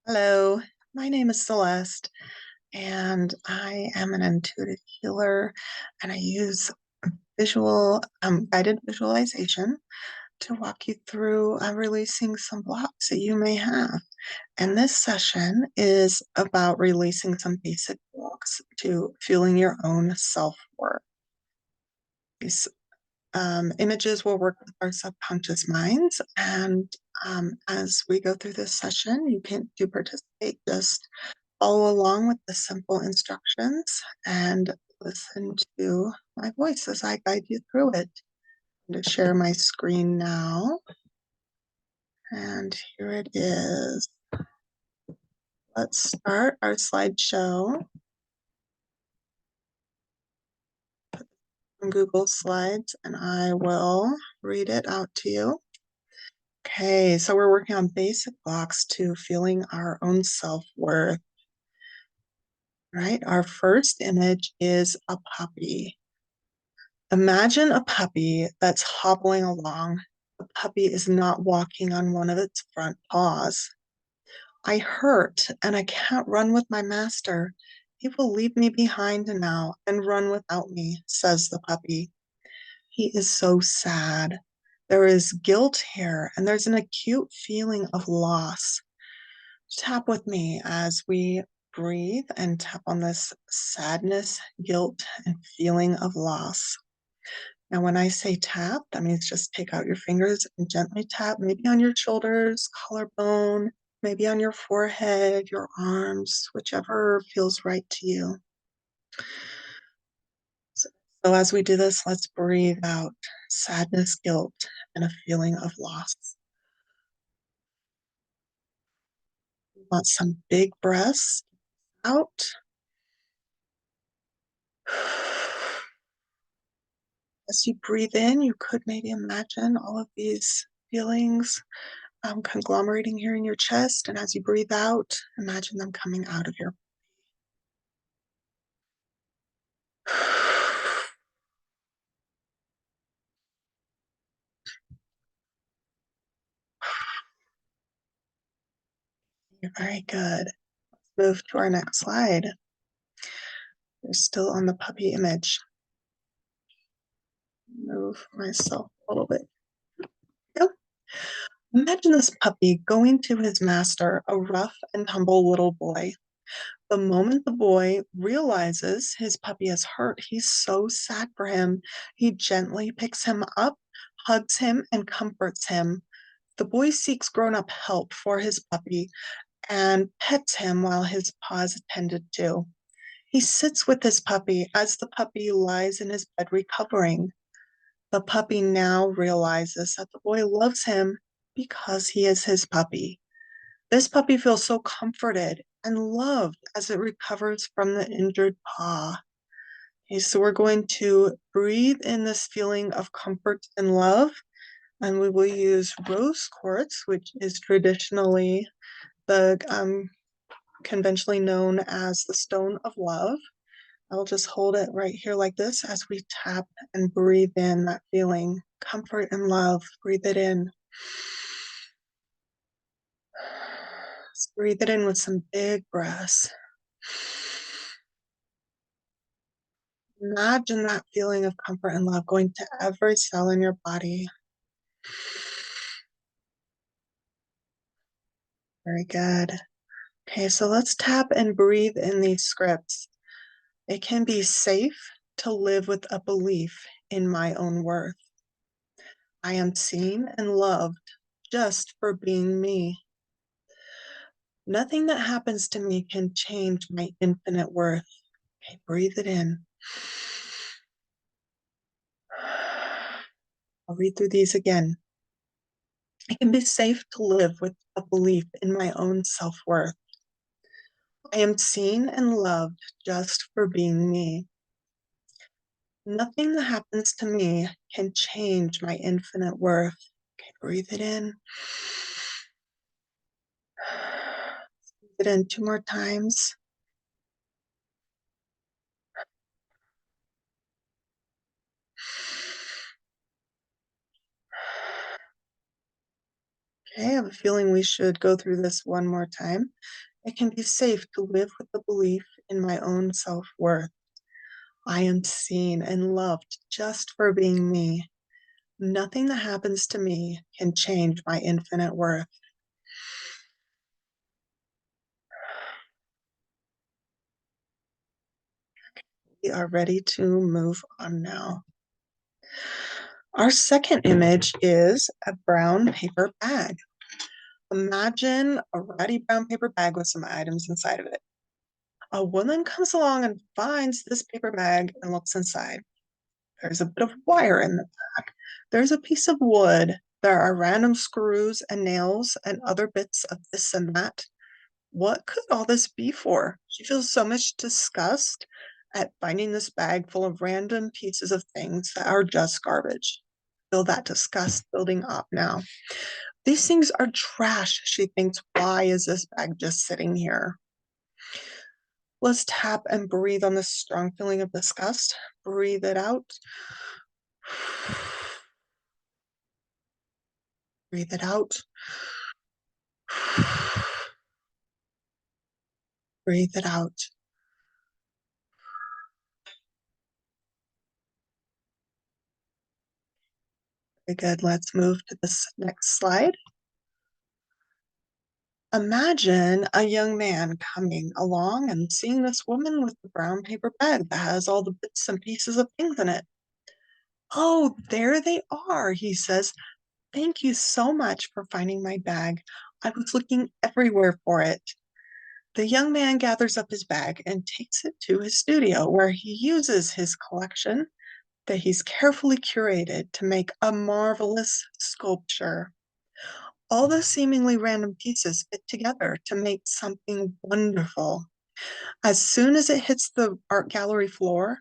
Hello, my name is Celeste, and I am an intuitive healer, and I use visual guided visualization to walk you through releasing some blocks that you may have. And this session is about releasing some basic blocks to feeling your own self-worth. These images will work with our subconscious minds, and as we go through this session, you can participate. Just follow along with the simple instructions and listen to my voice as I guide you through it. I'm going to share my screen now. And here it is. Let's start our slideshow on Google Slides, and I will read it out to you. Okay, so we're working on basic blocks to feeling our own self-worth. Right, our first image is a puppy. Imagine a puppy that's hobbling along. The puppy is not walking on one of its front paws. I hurt and I can't run with my master. He will leave me behind now and run without me, says the puppy. He is so sad. There is guilt here and there's an acute feeling of loss. Tap with me as we breathe and tap on this sadness, guilt, and feeling of loss. Now, when I say tap, that means just take out your fingers and gently tap, maybe on your shoulders, collarbone, maybe on your forehead, your arms, whichever feels right to you. So as we do this, let's breathe out sadness, guilt, and a feeling of loss. We want some big breaths out. As you breathe in, you could maybe imagine all of these feelings conglomerating here in your chest. And as you breathe out, imagine them coming out of your You're very good. Let's move to our next slide. We're still on the puppy image. Move myself a little bit. Yep. Imagine this puppy going to his master, a rough and tumble little boy. The moment the boy realizes his puppy is hurt, he's so sad for him. He gently picks him up, hugs him, and comforts him. The boy seeks grown-up help for his puppy and pets him while his paw is attended to. He sits with his puppy as the puppy lies in his bed recovering. The puppy now realizes that the boy loves him because he is his puppy. This puppy feels so comforted and loved as it recovers from the injured paw. Okay, so we're going to breathe in this feeling of comfort and love, and we will use rose quartz, which is traditionally the conventionally known as the stone of love. I'll just hold it right here like this as we tap and breathe in that feeling, comfort and love. Breathe it in. Let's breathe it in with some big breaths. Imagine that feeling of comfort and love going to every cell in your body. Very good. Okay, so let's tap and breathe in these scripts. It can be safe to live with a belief in my own worth. I am seen and loved just for being me. Nothing that happens to me can change my infinite worth. Okay, breathe it in. I'll read through these again. It can be safe to live with a belief in my own self-worth. I am seen and loved just for being me. Nothing that happens to me can change my infinite worth. Okay, breathe it in. Breathe it in 2 more times. Okay, I have a feeling we should go through this one more time. It can be safe to live with the belief in my own self-worth. I am seen and loved just for being me. Nothing that happens to me can change my infinite worth. We are ready to move on now. Our second image is a brown paper bag. Imagine a ratty brown paper bag with some items inside of it. A woman comes along and finds this paper bag and looks inside. There's a bit of wire in the back. There's a piece of wood. There are random screws and nails and other bits of this and that. What could all this be for? She feels so much disgust at finding this bag full of random pieces of things that are just garbage. Feel that disgust building up now. These things are trash, she thinks. Why is this bag just sitting here? Let's tap and breathe on this strong feeling of disgust. Breathe it out. Breathe it out. Breathe it out. Very good. Let's move to this next slide. Imagine a young man coming along and seeing this woman with the brown paper bag that has all the bits and pieces of things in it. Oh, there they are, he says. Thank you so much for finding my bag. I was looking everywhere for it. The young man gathers up his bag and takes it to his studio, where he uses his collection that he's carefully curated to make a marvelous sculpture. All the seemingly random pieces fit together to make something wonderful. As soon as it hits the art gallery floor,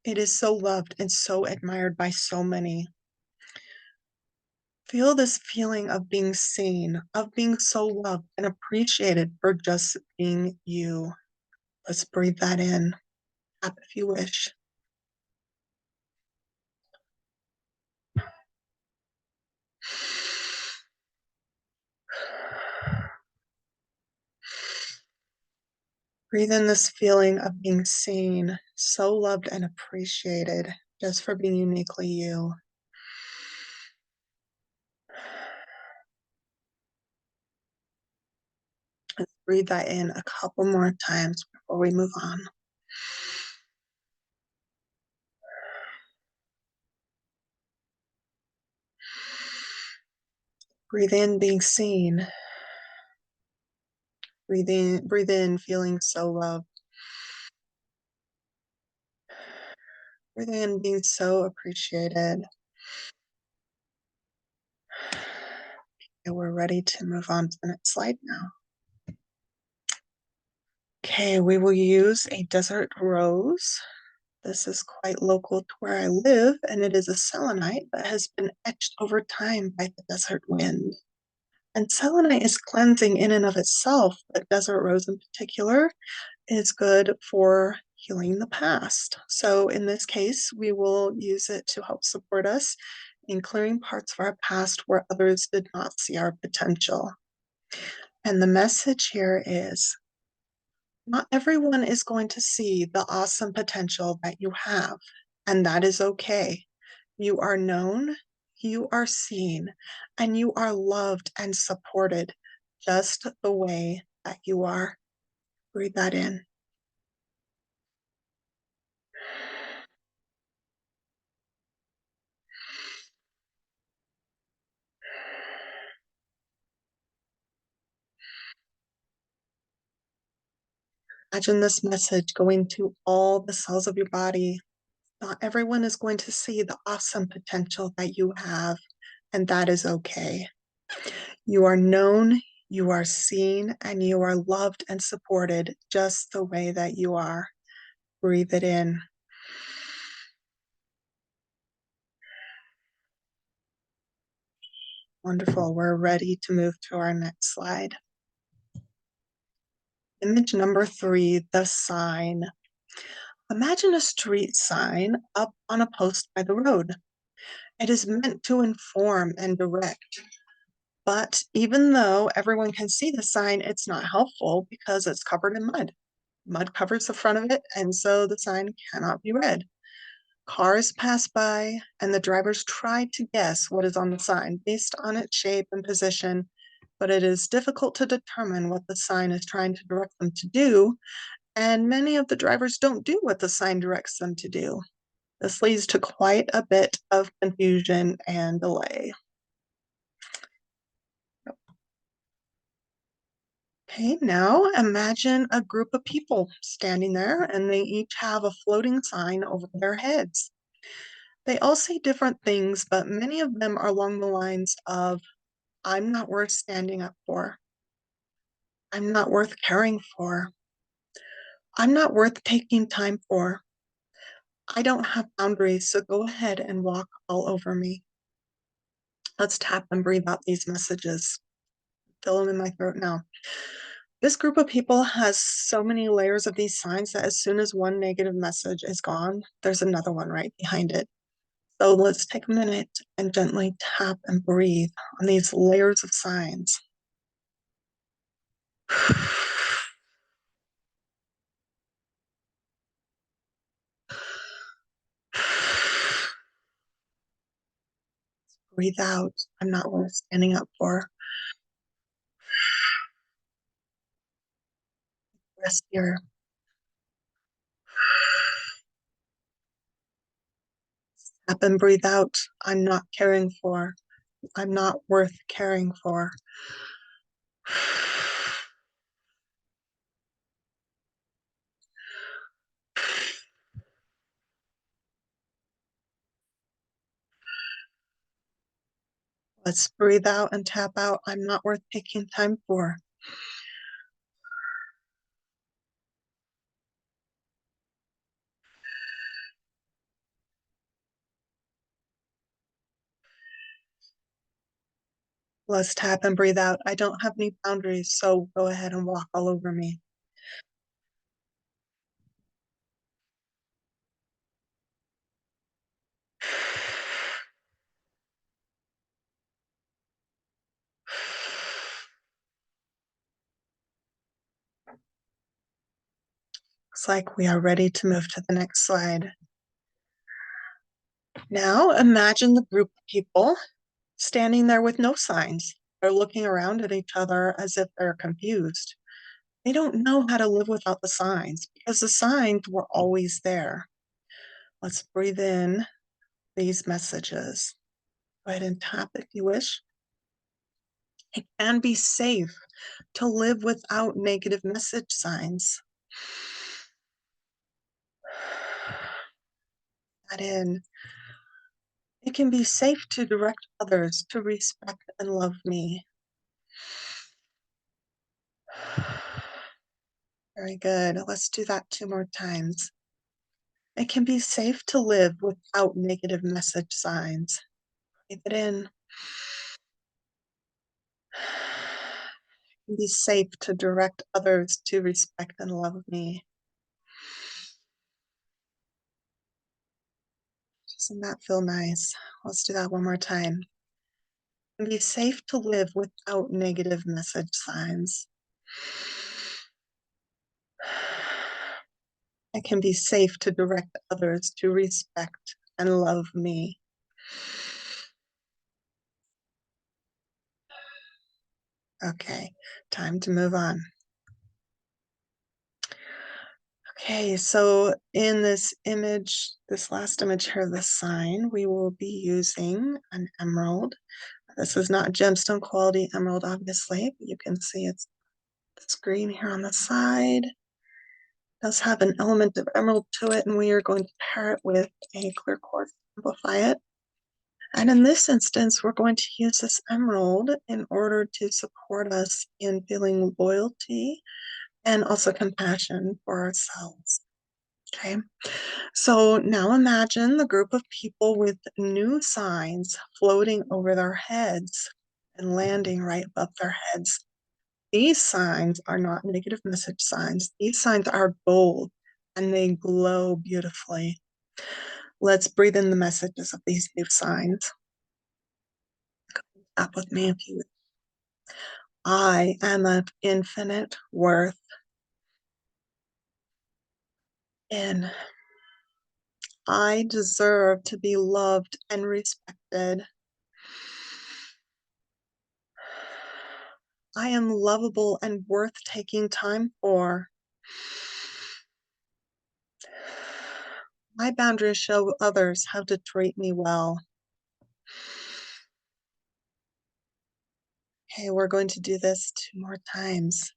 it is so loved and so admired by so many. Feel this feeling of being seen, of being so loved and appreciated for just being you. Let's breathe that in. Tap if you wish. Breathe in this feeling of being seen, so loved and appreciated just for being uniquely you. Let's breathe that in a couple more times before we move on. Breathe in, being seen. Breathe in, feeling so loved. Breathe in, being so appreciated. Okay, we're ready to move on to the next slide now. Okay, we will use a desert rose. This is quite local to where I live, and it is a selenite that has been etched over time by the desert wind. And selenite is cleansing in and of itself, but desert rose in particular is good for healing the past. So in this case, we will use it to help support us in clearing parts of our past where others did not see our potential. And the message here is, not everyone is going to see the awesome potential that you have, and that is okay. You are known, you are seen, and you are loved and supported just the way that you are. Breathe that in. Imagine this message going to all the cells of your body. Not everyone is going to see the awesome potential that you have, and that is okay. You are known, you are seen, and you are loved and supported just the way that you are. Breathe it in. Wonderful. We're ready to move to our next slide. Image number 3, the sign. Imagine a street sign up on a post by the road. It is meant to inform and direct. But even though everyone can see the sign, it's not helpful because it's covered in mud. Mud covers the front of it, and so the sign cannot be read. Cars pass by, and the drivers try to guess what is on the sign based on its shape and position, but it is difficult to determine what the sign is trying to direct them to do, and many of the drivers don't do what the sign directs them to do. This leads to quite a bit of confusion and delay. Okay, now imagine a group of people standing there and they each have a floating sign over their heads. They all say different things, but many of them are along the lines of, I'm not worth standing up for. I'm not worth caring for. I'm not worth taking time for. I don't have boundaries, so go ahead and walk all over me. Let's tap and breathe out these messages. Feel them in my throat now. This group of people has so many layers of these signs that as soon as one negative message is gone, there's another one right behind it. So let's take a minute and gently tap and breathe on these layers of signs. Breathe out. I'm not worth standing up for. Rest here. Tap and breathe out. I'm not caring for. I'm not worth caring for. Let's breathe out and tap out. I'm not worth taking time for. Let's tap and breathe out. I don't have any boundaries, so go ahead and walk all over me. Looks like we are ready to move to the next slide. Now imagine the group of people standing there with no signs. They're looking around at each other as if they're confused. They don't know how to live without the signs because the signs were always there. Let's breathe in these messages. Go ahead and tap if you wish. It can be safe to live without negative message signs. That in. It can be safe to direct others to respect and love me. Very good. Let's do that 2 more times. It can be safe to live without negative message signs. Breathe it in. It can be safe to direct others to respect and love me. Doesn't that feel nice? Let's do that one more time. It can be safe to live without negative message signs. It can be safe to direct others to respect and love me. Okay, time to move on. Okay, so in this image, this last image here of the sign, we will be using an emerald. This is not gemstone quality emerald, obviously, but you can see it's green here on the side. It does have an element of emerald to it, and we are going to pair it with a clear quartz to amplify it. And in this instance, we're going to use this emerald in order to support us in feeling loyalty and also compassion for ourselves. Okay, so now imagine the group of people with new signs floating over their heads and landing right above their heads. These signs are not negative message signs. These signs are gold and they glow beautifully. Let's breathe in the messages of these new signs. Tap with me if you would. I am of infinite worth. In I deserve to be loved and respected. I am lovable and worth taking time for. My boundaries show others how to treat me well. Okay, we're going to do this 2 more times.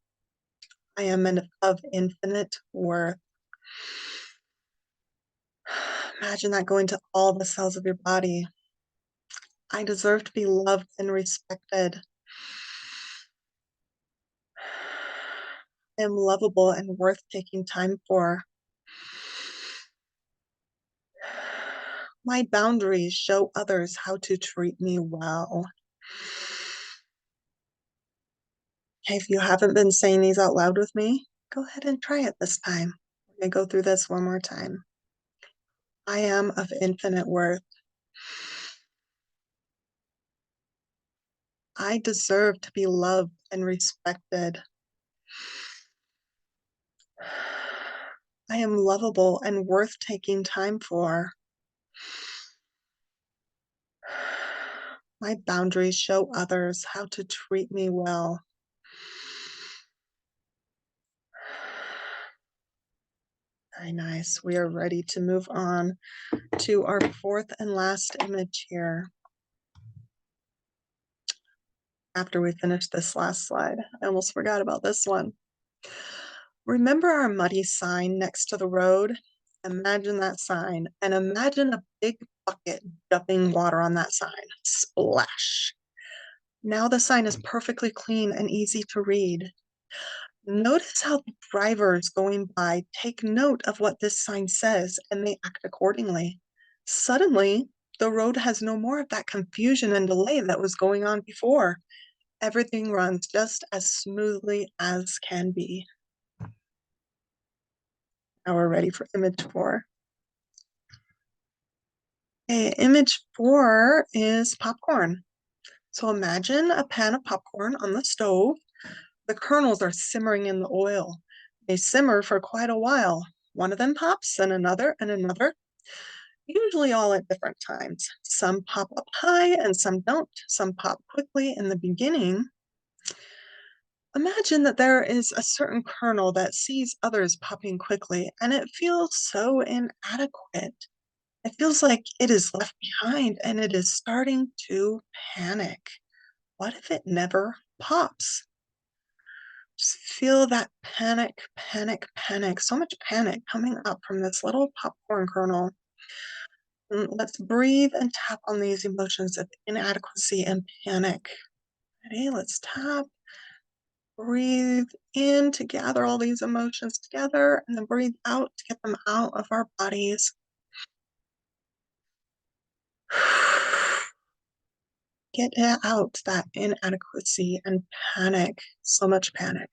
I am of infinite worth. Imagine that going to all the cells of your body. I deserve to be loved and respected. I am lovable and worth taking time for. My boundaries show others how to treat me well. Okay, if you haven't been saying these out loud with me, go ahead and try it this time. We're going to go through this one more time. I am of infinite worth. I deserve to be loved and respected. I am lovable and worth taking time for. My boundaries show others how to treat me well. Very nice. We are ready to move on to our fourth and last image here. After we finish this last slide, I almost forgot about this one. Remember our muddy sign next to the road? Imagine that sign and imagine a big bucket dumping water on that sign. Splash. Now the sign is perfectly clean and easy to read. Notice how the drivers going by take note of what this sign says and they act accordingly. Suddenly, the road has no more of that confusion and delay that was going on before. Everything runs just as smoothly as can be. Now we're ready for image 4. Okay, image 4 is popcorn. So imagine a pan of popcorn on the stove. The kernels are simmering in the oil. They simmer for quite a while. One of them pops, and another, usually all at different times. Some pop up high and some don't. Some pop quickly in the beginning. Imagine that there is a certain kernel that sees others popping quickly, and it feels so inadequate. It feels like it is left behind and it is starting to panic. What if it never pops? Just feel that panic, panic, panic. So much panic coming up from this little popcorn kernel. Let's breathe and tap on these emotions of inadequacy and panic. Ready? Let's tap. Breathe in to gather all these emotions together, and then breathe out to get them out of our bodies. Get it out, that inadequacy and panic. So much panic.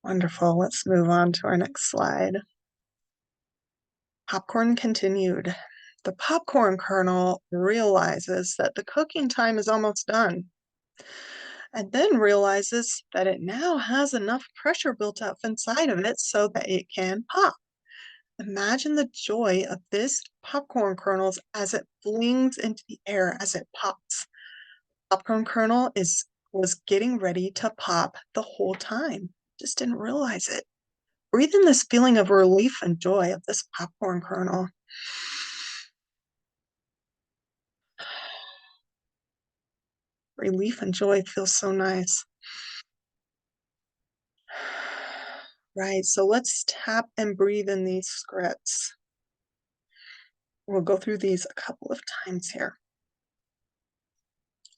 Wonderful. Let's move on to our next slide. Popcorn continued. The popcorn kernel realizes that the cooking time is almost done, and then realizes that it now has enough pressure built up inside of it so that it can pop. Imagine the joy of this popcorn kernels as it flings into the air as it pops. Popcorn kernel was getting ready to pop the whole time. Just didn't realize it. Breathe in this feeling of relief and joy of this popcorn kernel. Relief and joy feels so nice. Right, so let's tap and breathe in these scripts. We'll go through these a couple of times here.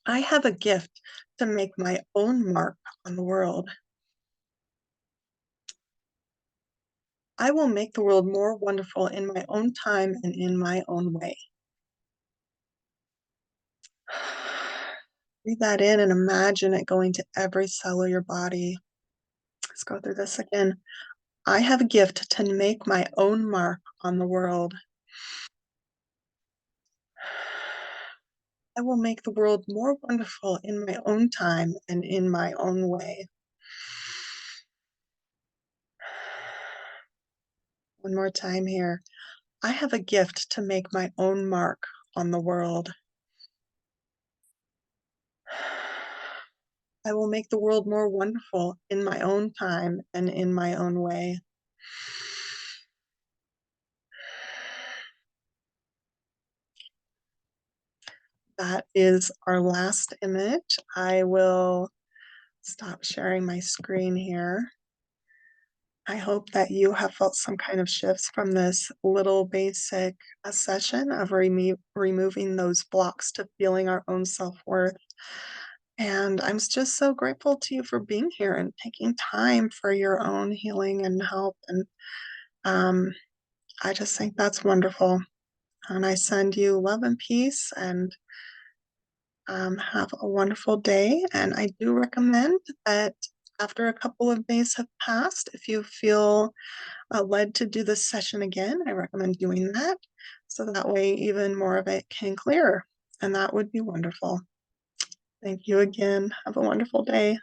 I have a gift to make my own mark on the world. I will make the world more wonderful in my own time and in my own way. Breathe that in and imagine it going to every cell of your body. Let's go through this again. I have a gift to make my own mark on the world. I will make the world more wonderful in my own time and in my own way. One more time here. I have a gift to make my own mark on the world. I will make the world more wonderful in my own time and in my own way. That is our last image. I will stop sharing my screen here. I hope that you have felt some kind of shifts from this little basic session of removing those blocks to feeling our own self-worth. And I'm just so grateful to you for being here and taking time for your own healing and help. And um, I just think that's wonderful. And I send you love and peace and have a wonderful day. And I do recommend that after a couple of days have passed, if you feel led to do this session again, I recommend doing that. So that way even more of it can clear. And that would be wonderful. Thank you again. Have a wonderful day.